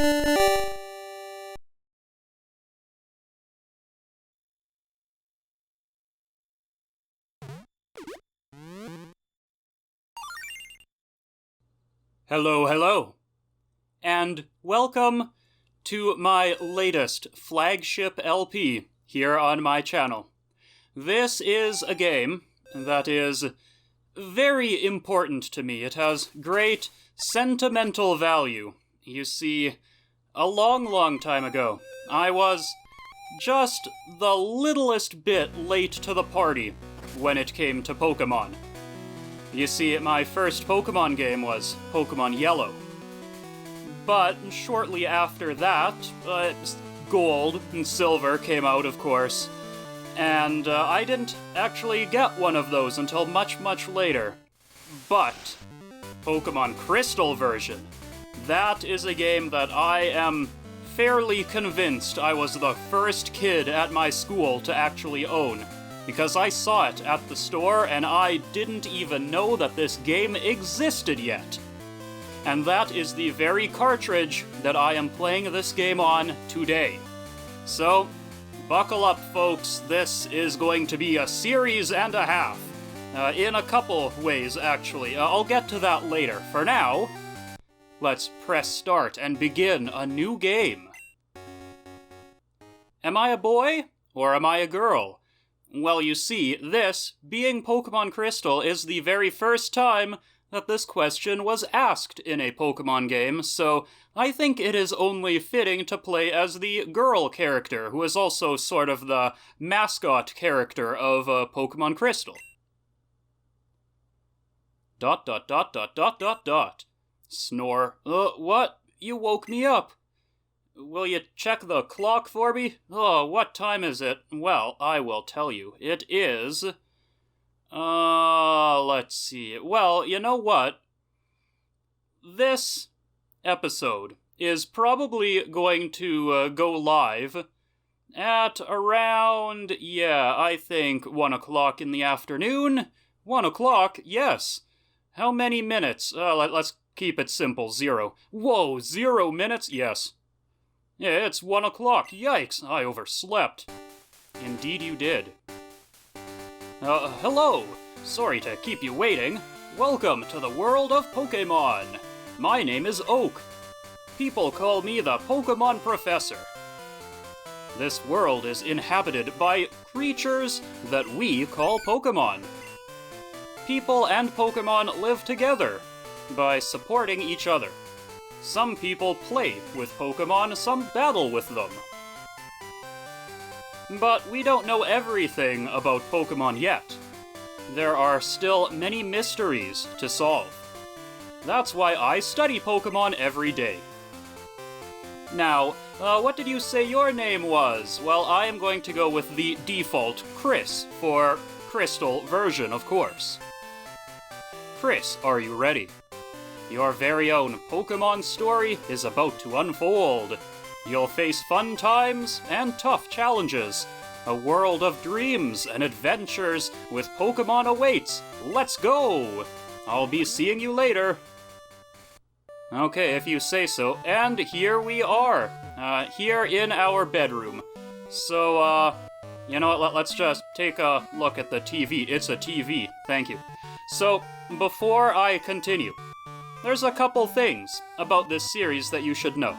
Hello, hello, and welcome to my latest flagship LP here on my channel. This is a game that is very important to me. It has great sentimental value. You see, a long time ago, I was just the littlest bit late to the party when it came to Pokemon. You see, my first Pokemon game was Pokemon Yellow. But shortly after that, Gold and Silver came out, of course, and I didn't actually get one of those until much later. But Pokemon Crystal version, that is a game that I am fairly convinced I was the first kid at my school to actually own, because I saw it at the store and I didn't even know that this game existed yet. And that is the very cartridge that I am playing this game on today. So, buckle up, folks. This is going to be a series and a half. In a couple ways, actually. I'll get to that later. For now, let's press start and begin a new game. Am I a boy or am I a girl? Well, you see, this, being Pokemon Crystal, is the very first time that this question was asked in a Pokemon game, so I think it is only fitting to play as the girl character, who is also sort of the mascot character of Pokemon Crystal. ... Snore. What? You woke me up. Will you check the clock for me? Oh, what time is it? Well, I will tell you. It is... let's see. Well, you know what? This episode is probably going to go live at around, I think 1 o'clock in the afternoon. 1 o'clock? Yes. How many minutes? Let's keep it simple. 0. Whoa, 0 minutes? Yes. Yeah, it's 1 o'clock. Yikes, I overslept. Indeed you did. Hello. Sorry to keep you waiting. Welcome to the world of Pokemon. My name is Oak. People call me the Pokemon Professor. This world is inhabited by creatures that we call Pokemon. People and Pokemon live together by supporting each other. Some people play with Pokemon, some battle with them. But we don't know everything about Pokemon yet. There are still many mysteries to solve. That's why I study Pokemon every day. Now, what did you say your name was? Well, I am going to go with the default Chris for Crystal version, of course. Chris, are you ready? Your very own Pokemon story is about to unfold. You'll face fun times and tough challenges. A world of dreams and adventures with Pokemon awaits. Let's go! I'll be seeing you later. Okay, if you say so. And here we are. Here in our bedroom. So, you know what, let's just take a look at the TV. It's a TV. Thank you. So, before I continue, there's a couple things about this series that you should know.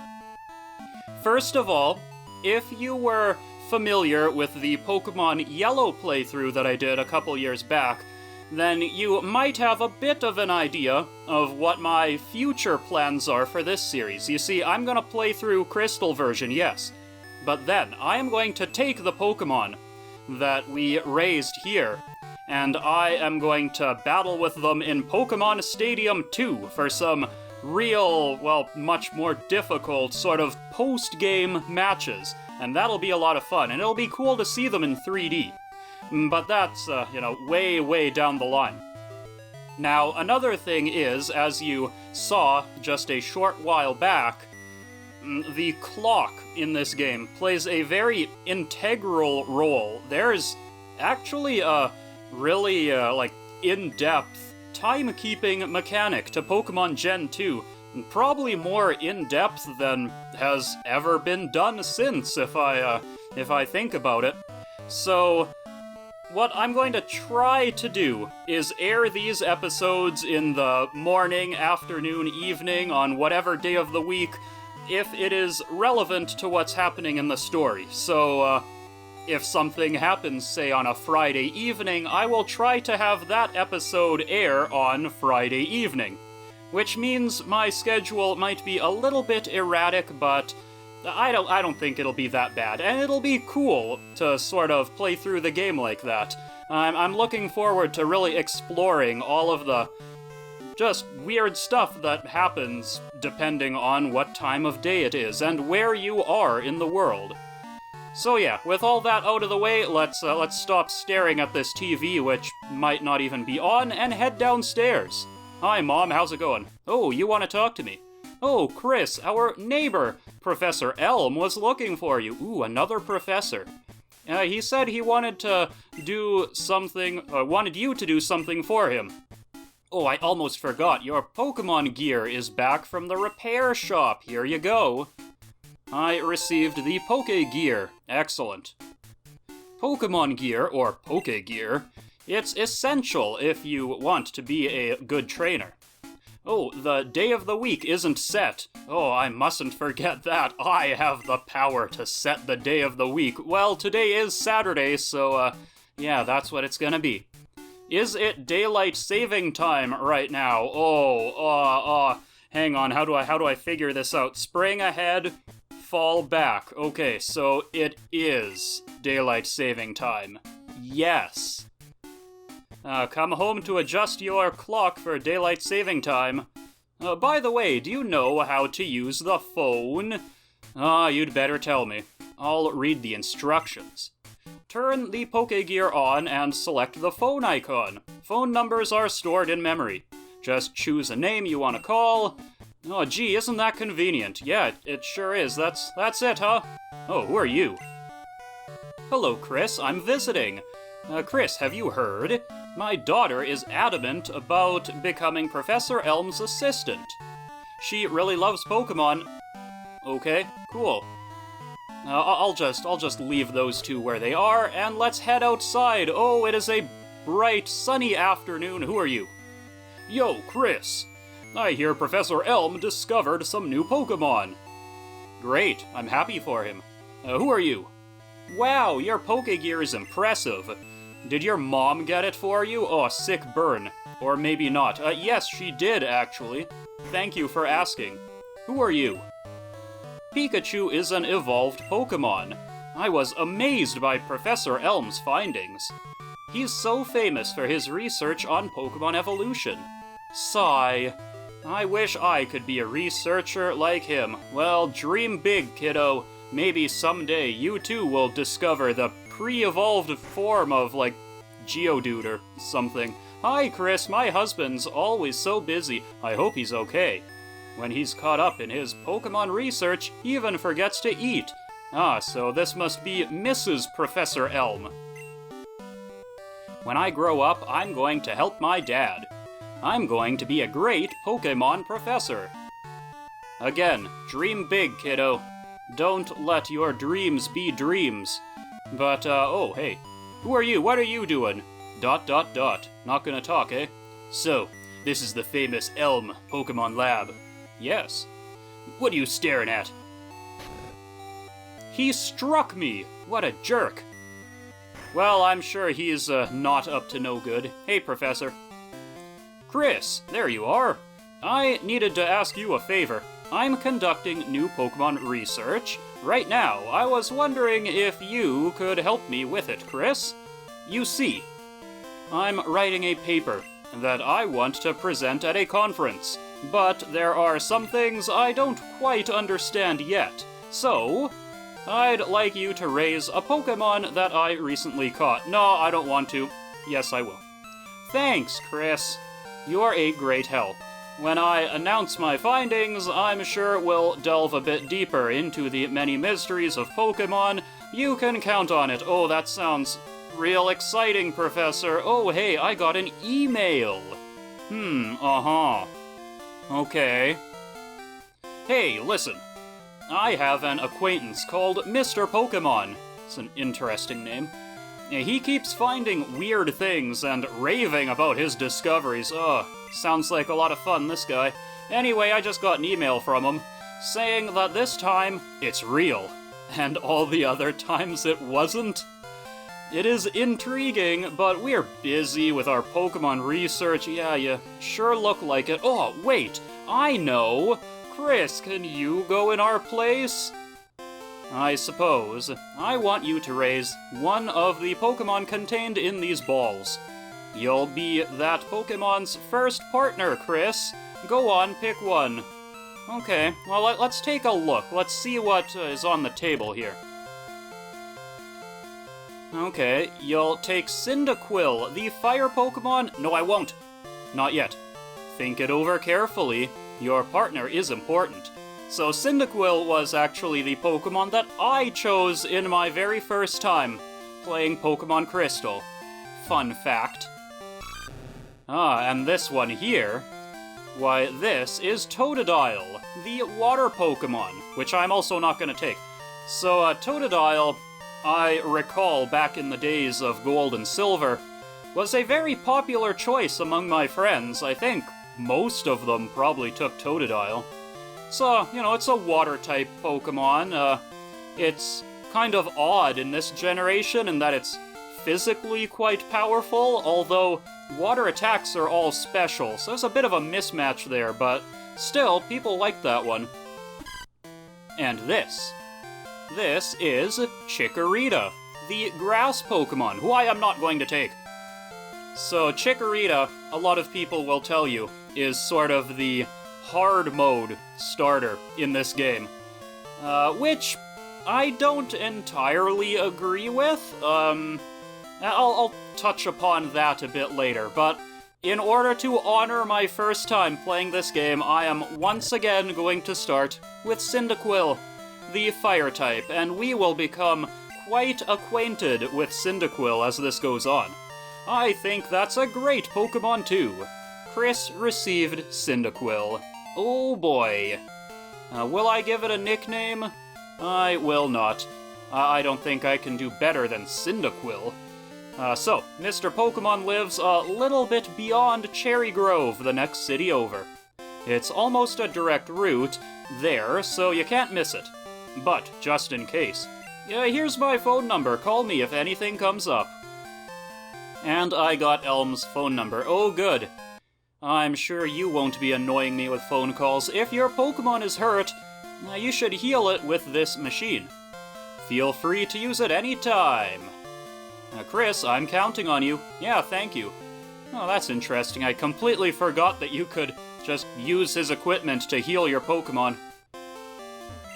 First of all, if you were familiar with the Pokemon Yellow playthrough that I did a couple years back, then you might have a bit of an idea of what my future plans are for this series. You see, I'm gonna play through Crystal version, yes, but then I am going to take the Pokemon that we raised here, and I am going to battle with them in Pokemon Stadium 2 for some real, well, much more difficult sort of post-game matches. And that'll be a lot of fun, and it'll be cool to see them in 3D. But that's, way down the line. Now, another thing is, as you saw just a short while back, the clock in this game plays a very integral role. There's actually a really, in-depth timekeeping mechanic to Pokemon Gen 2 Probably more in-depth than has ever been done since, if I think about it. So, what I'm going to try to do is air these episodes in the morning, afternoon, evening, on whatever day of the week, if it is relevant to what's happening in the story. So, if something happens, say, on a Friday evening, I will try to have that episode air on Friday evening. Which means my schedule might be a little bit erratic, but I don't think it'll be that bad, and it'll be cool to sort of play through the game like that. I'm looking forward to really exploring all of the just weird stuff that happens depending on what time of day it is and where you are in the world. So yeah, with all that out of the way, let's stop staring at this TV, which might not even be on, and head downstairs. Hi, Mom, how's it going? Oh, you want to talk to me? Oh, Chris, our neighbor, Professor Elm, was looking for you. Ooh, another professor. He said he wanted to do something, wanted you to do something for him. Oh, I almost forgot. Your Pokemon gear is back from the repair shop. Here you go. I received the Poke Gear. Excellent. Pokemon gear, or Poke Gear, it's essential if you want to be a good trainer. Oh, the day of the week isn't set. Oh, I mustn't forget that. I have the power to set the day of the week. Well, today is Saturday, so, yeah, that's what it's gonna be. Is it daylight saving time right now? Hang on, how do I figure this out? Spring ahead, fall back. Okay, so it is daylight saving time. Yes. Come home to adjust your clock for daylight saving time. By the way, do you know how to use the phone? You'd better tell me. I'll read the instructions. Turn the Poke Gear on and select the phone icon. Phone numbers are stored in memory. Just choose a name you want to call. Oh, gee, isn't that convenient? Yeah, it sure is. That's it, huh? Oh, who are you? Hello, Chris. I'm visiting. Chris, have you heard? My daughter is adamant about becoming Professor Elm's assistant. She really loves Pokemon. Okay, cool. I'll just leave those two where they are, and let's head outside. Oh, it is a bright, sunny afternoon. Who are you? Yo, Chris. I hear Professor Elm discovered some new Pokemon. Great, I'm happy for him. Who are you? Wow, your Pokegear is impressive. Did your mom get it for you? Oh, sick burn. Or maybe not. Yes, she did, actually. Thank you for asking. Who are you? Pikachu is an evolved Pokemon. I was amazed by Professor Elm's findings. He's so famous for his research on Pokemon evolution. Sigh. I wish I could be a researcher like him. Well, dream big, kiddo. Maybe someday you too will discover the pre-evolved form of, like, Geodude or something. Hi, Chris, my husband's always so busy. I hope he's okay. When he's caught up in his Pokemon research, he even forgets to eat. So this must be Mrs. Professor Elm. When I grow up, I'm going to help my dad. I'm going to be a great Pokemon professor. Again, dream big, kiddo. Don't let your dreams be dreams. But, oh, hey. Who are you? What are you doing? ... Not gonna talk, eh? So, this is the famous Elm Pokemon Lab. Yes. What are you staring at? He struck me! What a jerk! Well, I'm sure he's, not up to no good. Hey, Professor. Chris, there you are. I needed to ask you a favor. I'm conducting new Pokemon research. Right now, I was wondering if you could help me with it, Chris. You see, I'm writing a paper that I want to present at a conference, but there are some things I don't quite understand yet. So, I'd like you to raise a Pokemon that I recently caught. No, I don't want to. Yes, I will. Thanks, Chris. You're a great help. When I announce my findings, I'm sure we'll delve a bit deeper into the many mysteries of Pokemon. You can count on it. Oh, that sounds real exciting, Professor. Oh, hey, I got an email. Okay. Hey, listen. I have an acquaintance called Mr. Pokemon. It's an interesting name. He keeps finding weird things and raving about his discoveries. Ugh, sounds like a lot of fun, this guy. Anyway, I just got an email from him saying that this time it's real, and all the other times it wasn't. It is intriguing, but we're busy with our Pokemon research. Yeah, you sure look like it. Oh, wait, I know! Chris, can you go in our place? I suppose. I want you to raise one of the Pokemon contained in these balls. You'll be that Pokemon's first partner, Chris. Go on, pick one. Okay, well, let's take a look. Let's see what is on the table here. Okay, you'll take Cyndaquil, the fire Pokemon. No, I won't. Not yet. Think it over carefully. Your partner is important. So Cyndaquil was actually the Pokemon that I chose in my very first time playing Pokemon Crystal. Fun fact. And this one here, why, this is Totodile, the water Pokemon, which I'm also not going to take. So, Totodile, I recall back in the days of Gold and Silver, was a very popular choice among my friends. I think most of them probably took Totodile. So, it's a water-type Pokemon. It's kind of odd in this generation in that it's physically quite powerful, although water attacks are all special, so there's a bit of a mismatch there, but still, people like that one. And this is Chikorita, the grass Pokemon, who I am not going to take. So Chikorita, a lot of people will tell you, is sort of the hard mode starter in this game, which I don't entirely agree with. I'll touch upon that a bit later, but in order to honor my first time playing this game, I am once again going to start with Cyndaquil, the fire type, and we will become quite acquainted with Cyndaquil as this goes on. I think that's a great Pokemon too. Chris received Cyndaquil. Oh boy. Will I give it a nickname? I will not. I don't think I can do better than Cyndaquil. So, Mr. Pokemon lives a little bit beyond Cherry Grove, the next city over. It's almost a direct route there, so you can't miss it. But, just in case, here's my phone number. Call me if anything comes up. And I got Elm's phone number. Oh, good. I'm sure you won't be annoying me with phone calls. If your Pokemon is hurt, you should heal it with this machine. Feel free to use it anytime. Chris, I'm counting on you. Yeah, thank you. Oh, that's interesting. I completely forgot that you could just use his equipment to heal your Pokemon.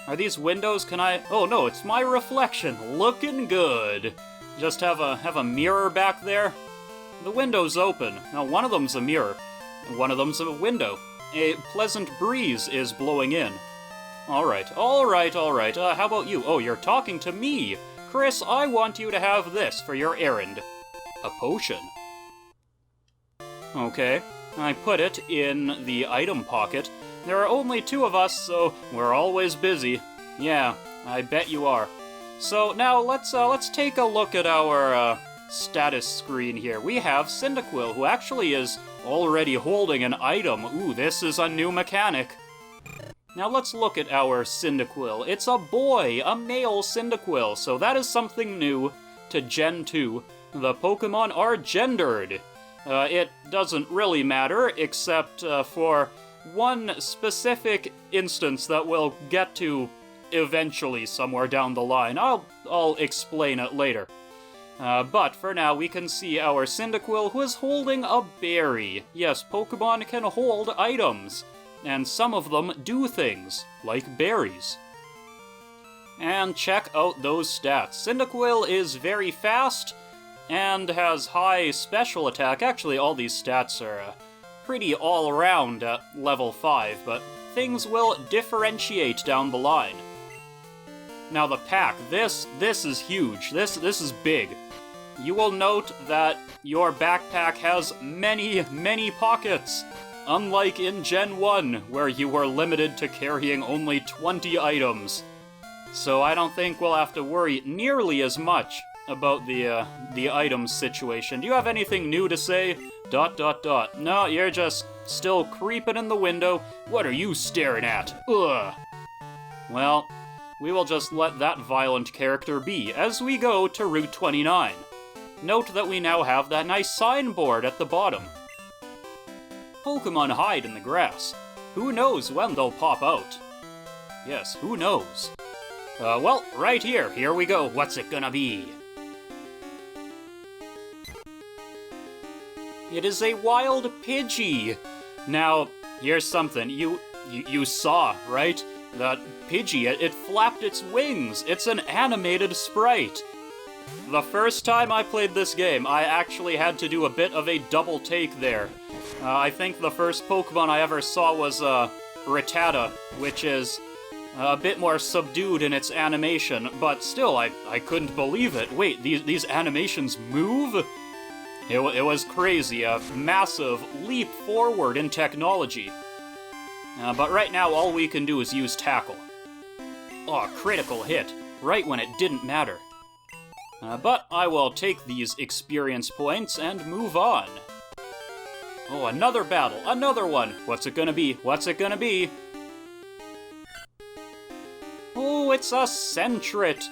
Are these windows? Can I... Oh, no, it's my reflection. Looking good. Just have a mirror back there. The window's open. Now, one of them's a mirror. One of them's a window. A pleasant breeze is blowing in. Alright. How about you? Oh, you're talking to me. Chris, I want you to have this for your errand. A potion. Okay. I put it in the item pocket. There are only 2 of us, so we're always busy. Yeah, I bet you are. So now let's take a look at our status screen here. We have Cyndaquil, who actually is already holding an item. Ooh, this is a new mechanic. Now let's look at our Cyndaquil. It's a boy, a male Cyndaquil, so that is something new to Gen 2. The Pokemon are gendered. It doesn't really matter, except for one specific instance that we'll get to eventually somewhere down the line. I'll explain it later. But for now, we can see our Cyndaquil, who is holding a berry. Yes, Pokemon can hold items, and some of them do things, like berries. And check out those stats. Cyndaquil is very fast, and has high special attack. Actually, all these stats are pretty all-around at level 5, but things will differentiate down the line. Now the pack, this is huge. This is big. You will note that your backpack has many, many pockets. unlike in Gen 1, where you were limited to carrying only 20 items. So I don't think we'll have to worry nearly as much about the items situation. Do you have anything new to say? ... No, you're just still creeping in the window. What are you staring at? Ugh. Well, we will just let that violent character be as we go to Route 29. Note that we now have that nice signboard at the bottom. Pokemon hide in the grass. Who knows when they'll pop out? Yes, who knows? Well, right here. Here we go. What's it gonna be? It is a wild Pidgey. Now, here's something. You saw, right? That Pidgey, it flapped its wings. It's an animated sprite. The first time I played this game, I actually had to do a bit of a double take there. I think the first Pokemon I ever saw was Rattata, which is a bit more subdued in its animation, but still, I couldn't believe it. Wait, these animations move? It was crazy, a massive leap forward in technology. But right now, all we can do is use Tackle. Oh, critical hit, right when it didn't matter. But I will take these experience points and move on. Oh, another battle, another one! What's it gonna be? What's it gonna be? Oh, it's a Sentret!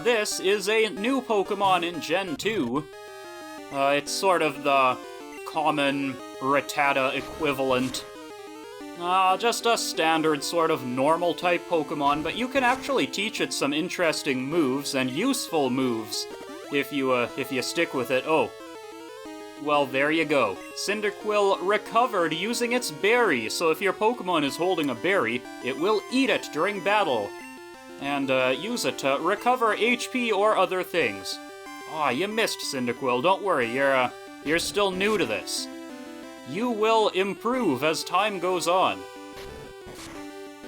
This is a new Pokemon in Gen 2. It's sort of the common Rattata equivalent. Just a standard sort of normal type Pokemon, but you can actually teach it some interesting moves and useful moves if you stick with it. Oh. Well, there you go. Cyndaquil recovered using its berry, so if your Pokemon is holding a berry, it will eat it during battle, and use it to recover HP or other things. Aw, you missed, Cyndaquil. Don't worry, you're still new to this. You will improve as time goes on.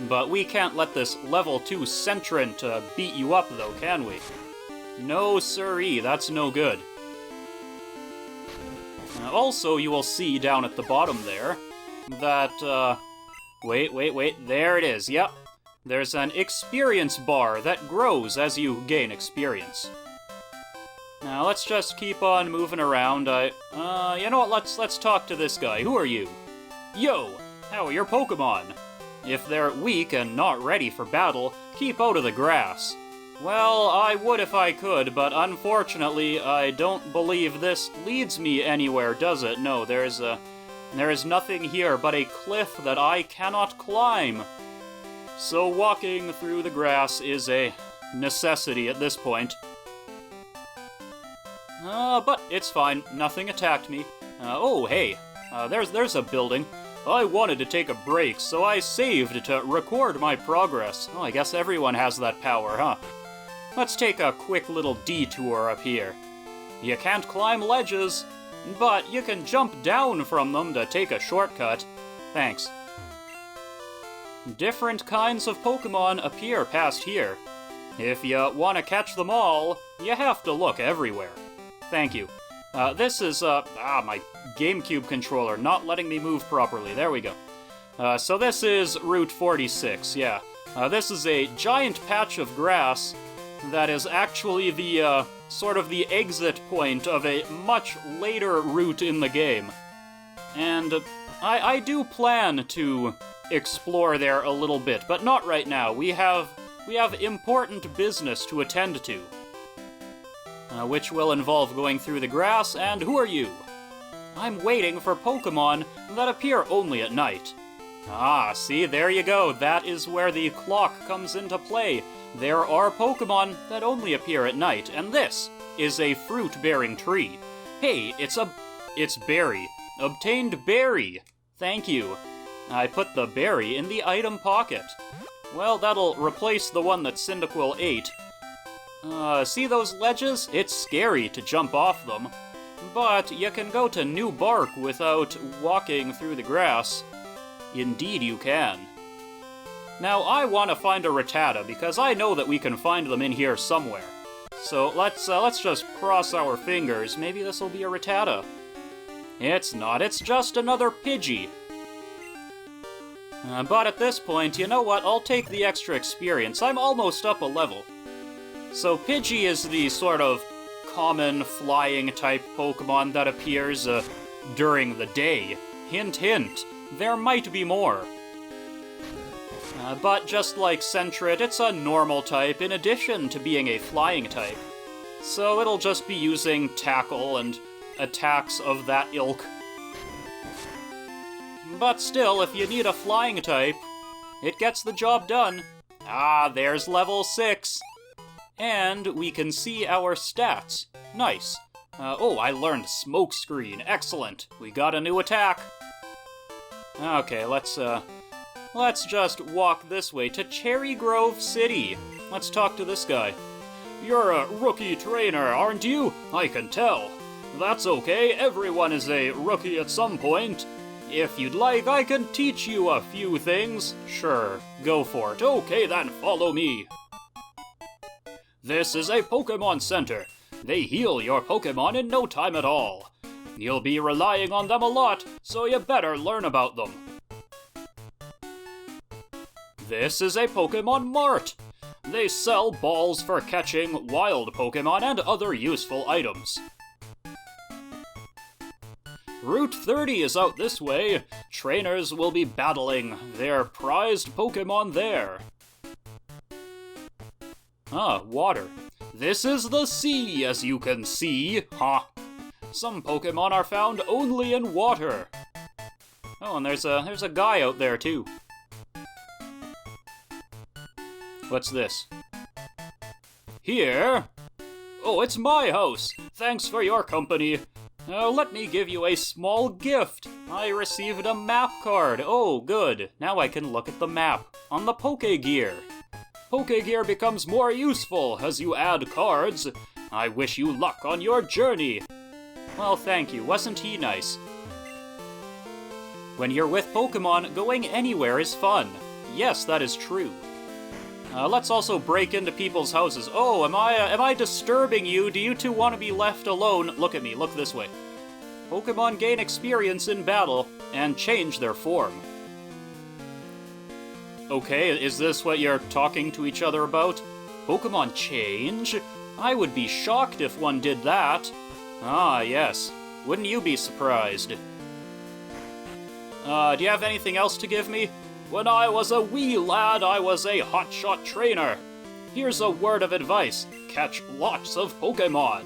But we can't let this level 2 Sentrent beat you up, though, can we? No siree, that's no good. Also, you will see down at the bottom there that, wait, there it is, yep. There's an experience bar that grows as you gain experience. Now, let's just keep on moving around. You know what, let's talk to this guy. Who are you? Yo, how are your Pokemon? If they're weak and not ready for battle, keep out of the grass. Well, I would if I could, but unfortunately, I don't believe this leads me anywhere, does it? No, there is nothing here but a cliff that I cannot climb. So walking through the grass is a necessity at this point. But it's fine. Nothing attacked me. Oh, hey. There's a building. I wanted to take a break, so I saved to record my progress. Oh, I guess everyone has that power, huh? Let's take a quick little detour up here. You can't climb ledges, but you can jump down from them to take a shortcut. Thanks. Different kinds of Pokemon appear past here. If you want to catch them all, you have to look everywhere. Thank you. This is, my GameCube controller not letting me move properly. There we go. So this is Route 46, yeah. This is a giant patch of grass that is actually the, sort of the exit point of a much later route in the game. And I do plan to explore there a little bit, but not right now. We have important business to attend to. Which will involve going through the grass, and who are you? I'm waiting for Pokemon that appear only at night. Ah, see, there you go. That is where the clock comes into play. There are Pokemon that only appear at night, and this is a fruit-bearing tree. Hey, it's berry. Obtained berry. Thank you. I put the berry in the item pocket. Well, that'll replace the one that Cyndaquil ate. See those ledges? It's scary to jump off them. But you can go to New Bark without walking through the grass. Indeed you can. Now, I want to find a Rattata, because I know that we can find them in here somewhere. So let's just cross our fingers. Maybe this will be a Rattata. It's not, it's just another Pidgey. But at this point, you know what? I'll take the extra experience. I'm almost up a level. So Pidgey is the sort of common flying type Pokemon that appears during the day. Hint, hint, there might be more. But just like Sentret, it's a normal type in addition to being a flying type. So it'll just be using Tackle and attacks of that ilk. But still, if you need a flying type, it gets the job done. Ah, there's level 6. And we can see our stats. Nice. Oh, I learned Smokescreen. Excellent. We got a new attack. Okay, let's just walk this way to Cherry Grove City. Let's talk to this guy. You're a rookie trainer, aren't you? I can tell. That's okay, everyone is a rookie at some point. If you'd like, I can teach you a few things. Sure, go for it. Okay then, follow me. This is a Pokemon Center. They heal your Pokemon in no time at all. You'll be relying on them a lot, so you better learn about them. This is a Pokemon Mart. They sell balls for catching wild Pokemon and other useful items. Route 30 is out this way. Trainers will be battling their prized Pokemon there. Ah, water. This is the sea, as you can see. Ha! Some Pokemon are found only in water. Oh, and there's a guy out there too. What's this? Here? Oh, it's my house. Thanks for your company. Let me give you a small gift. I received a map card. Oh, good. Now I can look at the map on the Pokegear. Pokegear becomes more useful as you add cards. I wish you luck on your journey. Well, thank you. Wasn't he nice? When you're with Pokemon, going anywhere is fun. Yes, that is true. Let's also break into people's houses. Oh, am I disturbing you? Do you two want to be left alone? Look at me, look this way. Pokemon gain experience in battle and change their form. Okay, is this what you're talking to each other about? Pokemon change? I would be shocked if one did that. Ah, yes. Wouldn't you be surprised? Do you have anything else to give me? When I was a wee lad, I was a hotshot trainer. Here's a word of advice. Catch lots of Pokemon.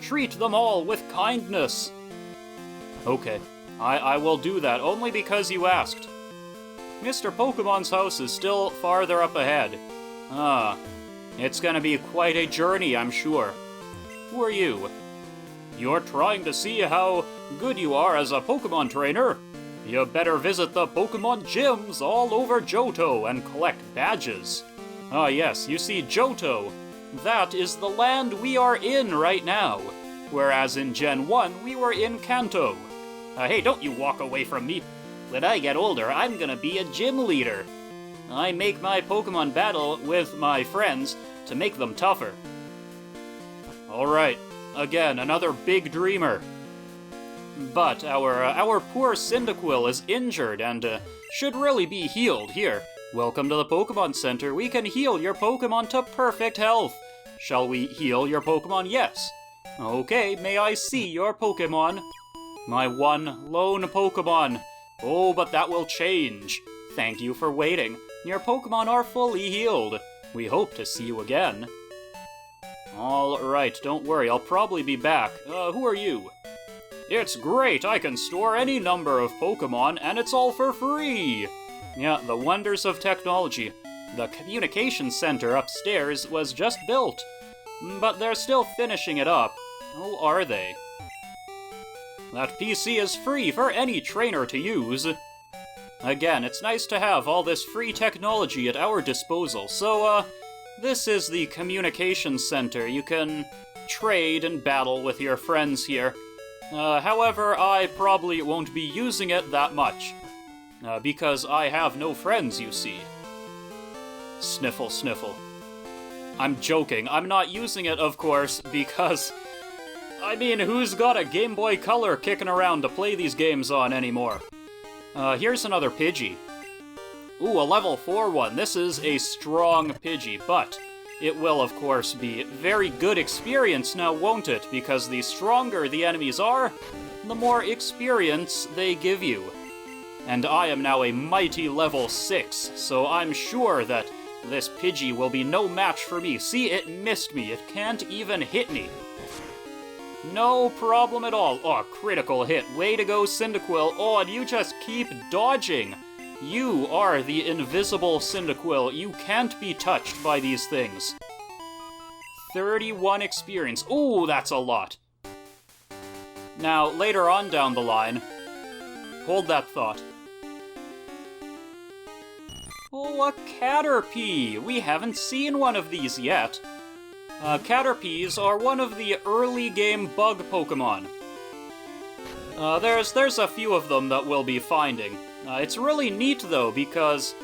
Treat them all with kindness. Okay, I will do that, only because you asked. Mr. Pokemon's house is still farther up ahead. Ah, it's gonna be quite a journey, I'm sure. Who are you? You're trying to see how good you are as a Pokemon trainer? You better visit the Pokemon gyms all over Johto and collect badges. Ah yes, you see, Johto, that is the land we are in right now, whereas in Gen 1 we were in Kanto. Hey, don't you walk away from me. When I get older, I'm gonna be a gym leader. I make my Pokemon battle with my friends to make them tougher. Alright, again, another big dreamer. But our poor Cyndaquil is injured and should really be healed. Here, welcome to the Pokemon Center. We can heal your Pokemon to perfect health. Shall we heal your Pokemon? Yes. Okay, may I see your Pokemon? My one lone Pokemon. Oh, but that will change. Thank you for waiting. Your Pokemon are fully healed. We hope to see you again. Alright, don't worry, I'll probably be back. Who are you? It's great, I can store any number of Pokemon, and it's all for free! Yeah, the wonders of technology. The communication center upstairs was just built, but they're still finishing it up. Oh, are they? That PC is free for any trainer to use. Again, it's nice to have all this free technology at our disposal. So, this is the communication center. You can trade and battle with your friends here. However, I probably won't be using it that much. Because I have no friends, you see. Sniffle, sniffle. I'm joking. I'm not using it, of course, because... I mean, who's got a Game Boy Color kicking around to play these games on anymore? Here's another Pidgey. Ooh, a level 4 one. This is a strong Pidgey, but it will, of course, be very good experience now, won't it? Because the stronger the enemies are, the more experience they give you. And I am now a mighty level 6, so I'm sure that this Pidgey will be no match for me. See, it missed me. It can't even hit me. No problem at all. Oh, critical hit. Way to go, Cyndaquil. Oh, and you just keep dodging. You are the invisible Cyndaquil. You can't be touched by these things. 31 experience. Ooh, that's a lot. Now, later on down the line, hold that thought. Oh, a Caterpie! We haven't seen one of these yet. Caterpies are one of the early game bug Pokemon. There's a few of them that we'll be finding. It's really neat though, because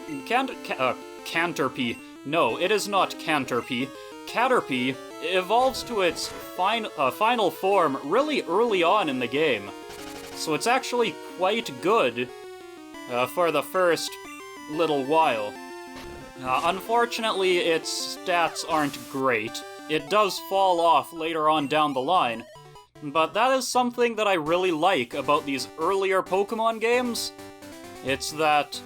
Caterpie. No, it is not Caterpie. Caterpie evolves to its final form really early on in the game. So it's actually quite good for the first little while. Unfortunately, its stats aren't great. It does fall off later on down the line, but that is something that I really like about these earlier Pokemon games. It's that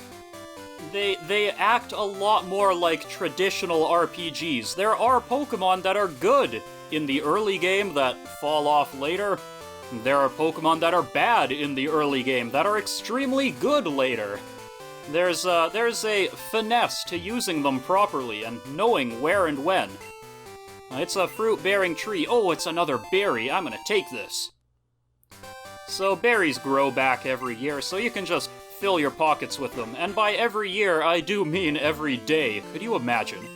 they act a lot more like traditional RPGs. There are Pokemon that are good in the early game that fall off later. There are Pokemon that are bad in the early game that are extremely good later. There's a finesse to using them properly and knowing where and when. It's a fruit-bearing tree. Oh, it's another berry. I'm gonna take this. So berries grow back every year, so you can just fill your pockets with them. And by every year, I do mean every day. Could you imagine?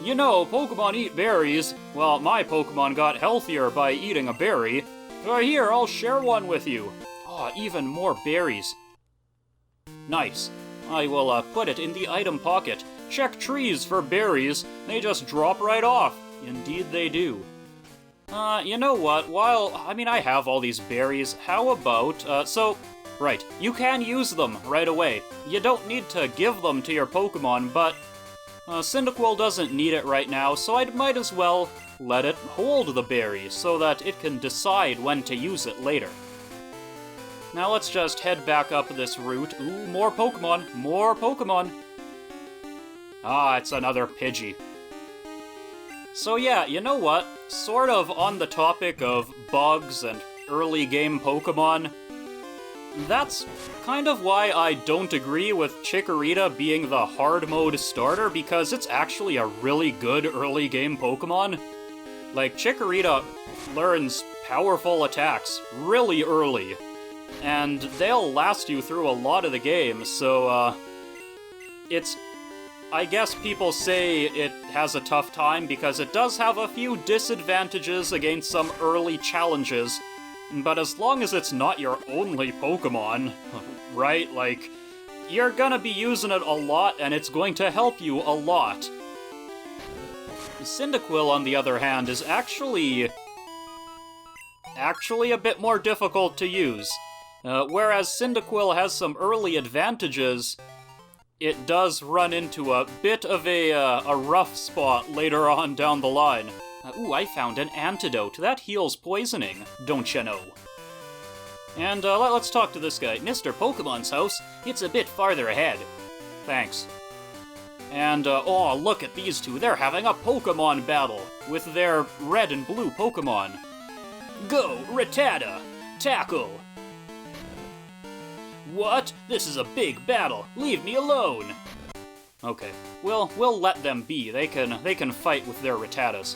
You know, Pokemon eat berries. Well, my Pokemon got healthier by eating a berry. Here, I'll share one with you. Oh, even more berries. Nice. I will put it in the item pocket. Check trees for berries. They just drop right off. Indeed they do. You know what? I have all these berries. How about, right, you can use them right away. You don't need to give them to your Pokemon, but Cyndaquil doesn't need it right now, so I might as well let it hold the berry so that it can decide when to use it later. Now let's just head back up this route. Ooh, more Pokemon! More Pokemon! Ah, it's another Pidgey. So yeah, you know what? Sort of on the topic of bugs and early game Pokemon, that's kind of why I don't agree with Chikorita being the hard mode starter, because it's actually a really good early game Pokemon. Like, Chikorita learns powerful attacks really early, and they'll last you through a lot of the game, so, I guess people say it has a tough time because it does have a few disadvantages against some early challenges, but as long as it's not your only Pokemon, right, like, you're gonna be using it a lot and it's going to help you a lot. Cyndaquil, on the other hand, is actually a bit more difficult to use. Whereas Cyndaquil has some early advantages, it does run into a bit of a rough spot later on down the line. Ooh, I found an antidote. That heals poisoning, don't you know? And let's talk to this guy. Mr. Pokemon's house, it's a bit farther ahead. Thanks. And, oh, look at these two. They're having a Pokemon battle with their red and blue Pokemon. Go, Rattata! Tackle! What? This is a big battle. Leave me alone. Okay, we'll let them be. They can fight with their Rattatas.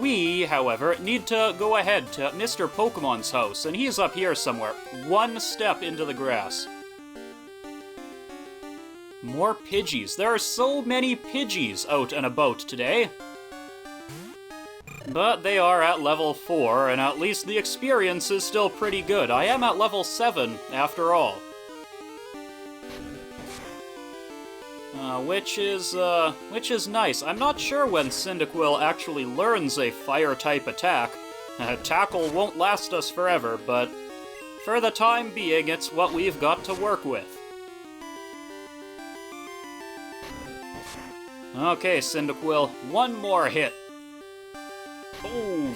We, however, need to go ahead to Mr. Pokemon's house, and he's up here somewhere, one step into the grass. More Pidgeys. There are so many Pidgeys out and about today. But they are at level 4, and at least the experience is still pretty good. I am at level 7, after all. Which is nice. I'm not sure when Cyndaquil actually learns a fire-type attack. Tackle won't last us forever, but for the time being, it's what we've got to work with. Okay, Cyndaquil, one more hit. Boom.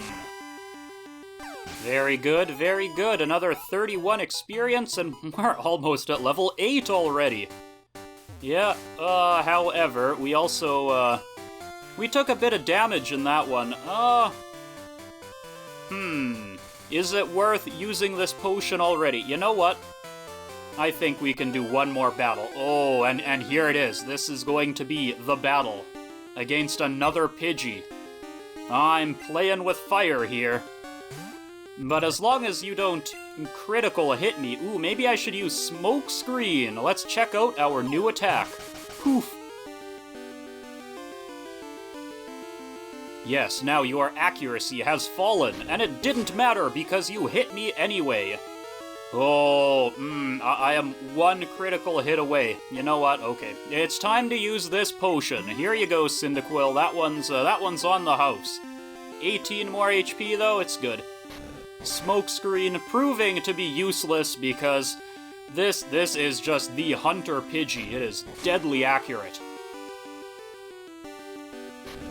Very good, very good. Another 31 experience, and we're almost at level 8 already. Yeah, however, we also, we took a bit of damage in that one. Is it worth using this potion already? You know what? I think we can do one more battle. Oh, and here it is. This is going to be the battle against another Pidgey. I'm playing with fire here. But as long as you don't critical hit me... Ooh, maybe I should use Smoke Screen. Let's check out our new attack. Poof. Yes, now your accuracy has fallen, and it didn't matter because you hit me anyway. Oh, I am one critical hit away. You know what? Okay. It's time to use this potion. Here you go, Cyndaquil. That one's on the house. 18 more HP, though. It's good. Smokescreen proving to be useless because this is just the Hunter Pidgey. It is deadly accurate.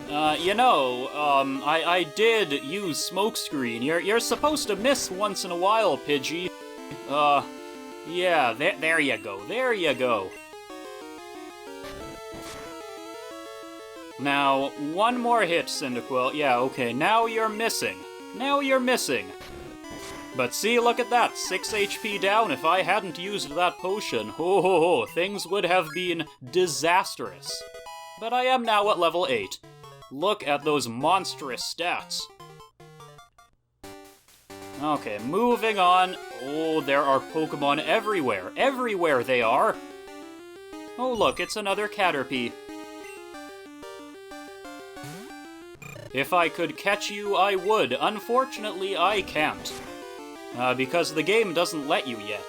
I did use Smokescreen. You're supposed to miss once in a while, Pidgey. Yeah, there you go, there you go. Now, one more hit, Cyndaquil. Yeah, okay, now you're missing. Now you're missing. But see, look at that, 6 HP down. If I hadn't used that potion, things would have been disastrous. But I am now at level 8. Look at those monstrous stats. Okay, moving on. Oh, there are Pokemon everywhere. Everywhere they are. Oh, look, it's another Caterpie. If I could catch you, I would. Unfortunately, I can't. Because the game doesn't let you yet.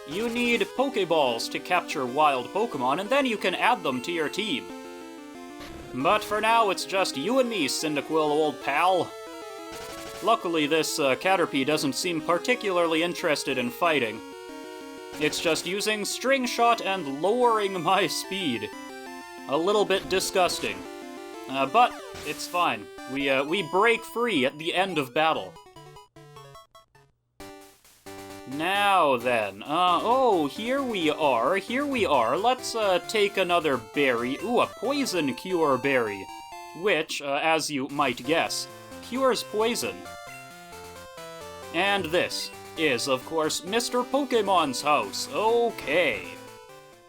You need Pokeballs to capture wild Pokemon, and then you can add them to your team. But for now, it's just you and me, Cyndaquil, old pal. Luckily, this Caterpie doesn't seem particularly interested in fighting. It's just using String Shot and lowering my speed. A little bit disgusting. But it's fine. We break free at the end of battle. Now then, here we are. Let's take another berry. Ooh, a Poison Cure berry. Which, as you might guess, cures poison. And this is, of course, Mr. Pokemon's house. Okay.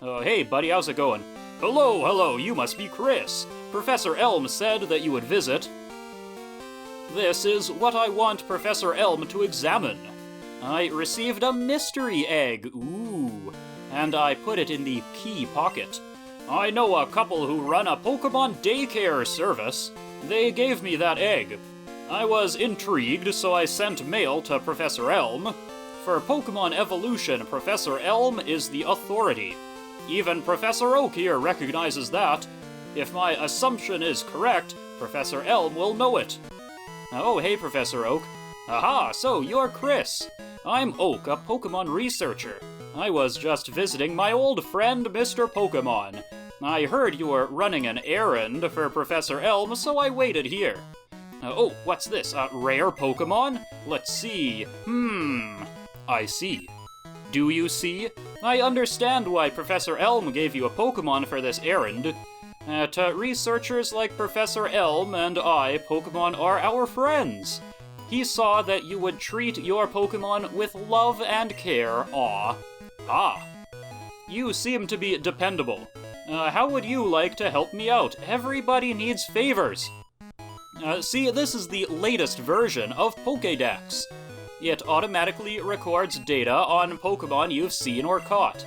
Hey, buddy, how's it going? Hello, you must be Chris. Professor Elm said that you would visit. This is what I want Professor Elm to examine. I received a mystery egg, ooh, and I put it in the key pocket. I know a couple who run a Pokemon daycare service. They gave me that egg. I was intrigued, so I sent mail to Professor Elm. For Pokemon evolution, Professor Elm is the authority. Even Professor Oak here recognizes that. If my assumption is correct, Professor Elm will know it. Oh, hey, Professor Oak. Aha, so you're Chris. I'm Oak, a Pokemon researcher. I was just visiting my old friend, Mr. Pokemon. I heard you were running an errand for Professor Elm, so I waited here. Oh, what's this? A rare Pokemon? Let's see. I see. Do you see? I understand why Professor Elm gave you a Pokemon for this errand. To researchers like Professor Elm and I, Pokemon are our friends. He saw that you would treat your Pokemon with love and care. Aw. Ah. You seem to be dependable. How would you like to help me out? Everybody needs favors. See, this is the latest version of Pokédex. It automatically records data on Pokemon you've seen or caught.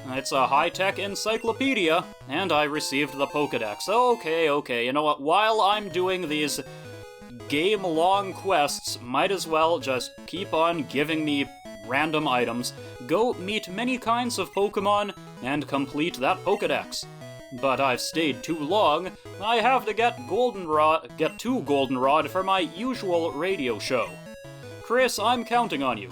It's a high-tech encyclopedia, and I received the Pokédex. Okay, you know what? While I'm doing these game-long quests, might as well just keep on giving me random items, go meet many kinds of Pokemon, and complete that Pokédex. But I've stayed too long. I have to get to Goldenrod for my usual radio show. Chris, I'm counting on you.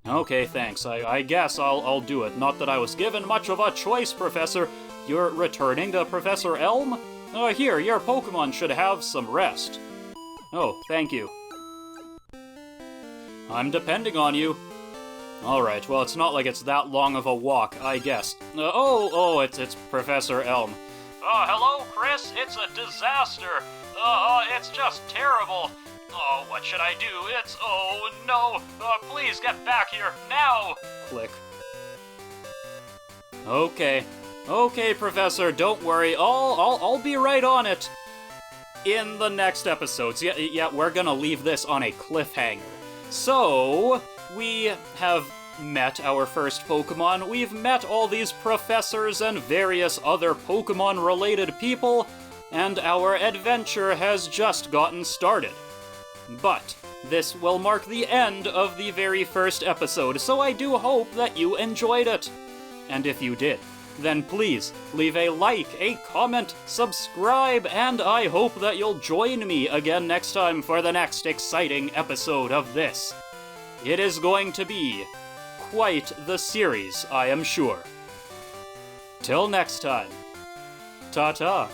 Okay, thanks. I guess I'll do it. Not that I was given much of a choice, Professor. You're returning to Professor Elm? Here, your Pokemon should have some rest. Oh, thank you. I'm depending on you. Alright, well, it's not like it's that long of a walk, I guess. It's Professor Elm. Hello, Chris. It's a disaster. It's just terrible. Oh, what should I do? Oh no. Please get back here, now! Click. Okay, Professor, don't worry. I'll be right on it. In the next episodes. Yeah, we're gonna leave this on a cliffhanger. So, we have met our first Pokemon, we've met all these professors and various other Pokemon-related people, and our adventure has just gotten started. But this will mark the end of the very first episode, so I do hope that you enjoyed it. And if you did, then please leave a like, a comment, subscribe, and I hope that you'll join me again next time for the next exciting episode of this. It is going to be quite the series, I am sure. Till next time, ta-ta.